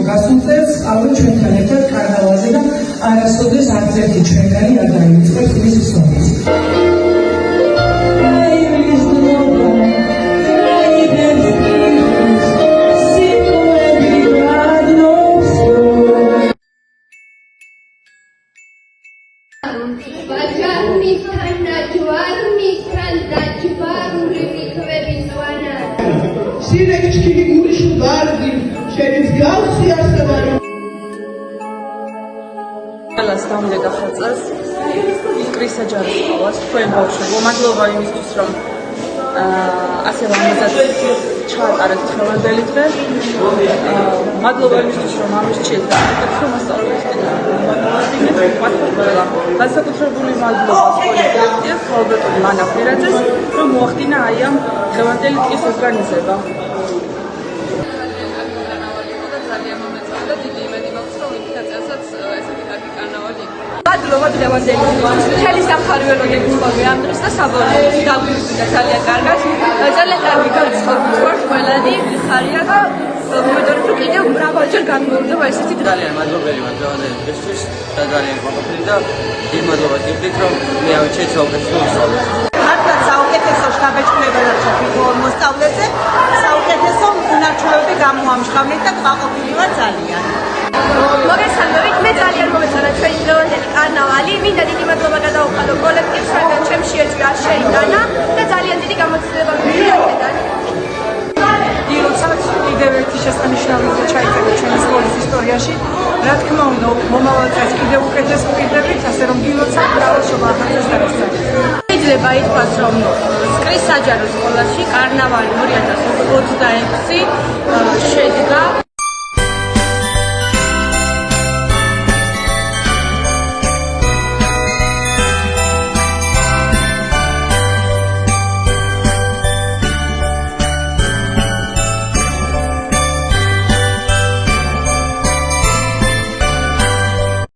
გასულწევს ავე ჩვენთან ერთად კარნავალზე და არასოდეს არც ერთი ჩვენგანი არ დაივიწყებს მისი სომის. Las damle gafadzas კრისა ჯარისყავას თქვენ ბავშვებო მადლობა იმისთვის რომ ასე რამაზად ჩაატარეთ დღევანდელი დღე მადლობა იმისთვის რომ ამირჩიეთ და აკეთრო მასწავლებლის მადლობა განსაკუთრებული მადლობა სკოლის დირექტორს ალბერტ მანაფერაძეს რომ მოახდინა აი ამ დღევანდელი დღის ორგანიზება მადლობა დღევანდელი მთელი სამხარველოდების ხოლმე ამ დღეს და საბოლოოდ დაგვიწყდა ძალიან კარგად ძალიან კარგი განწყობილება ვართ ყველანი ხარია და მოვიდოდი რომ კიდევ მრავალჯერ განმეორდება ესეთი დღე ძალიან მადლობელი ვარ დღევანდელი დღისთვის და ძალიან გონოფილი და დიდ მადლობა გიხდით რომ მე ავიჩეთ საუკეთესო მოსწავლეს მართლა საუკეთესო შთაბეჭდილება და მოსწავლეზე საუკეთესო უნარჩვევები გამოამჟღავნეთ და კმაყოფილი ვარ ძალიან მოგესალმებით, მე ძალიან მომეწონა ჩვენი დღევანდელი კარნავალი. მინდა დიდი მადლობა გადაუხადო კოლექტივს, რადგან ჩემში ეს დღე არ შეიტანა და ძალიან დიდი გამოცდილება მივიღე აქედან. როცა კიდევ ერთი შესანიშნავი ჩაიწერა ჩვენი სკოლის ისტორიაში, რა თქმა უნდა, მომავალ წელს კიდევ უკეთეს ვყიდებით, ასე რომ გილოცა მრავალშობა ახალწელს დაესწრებს. შეიძლება ითქვას, რომ კრის საჯარო სკოლაში კარნავალი 2026 შედგა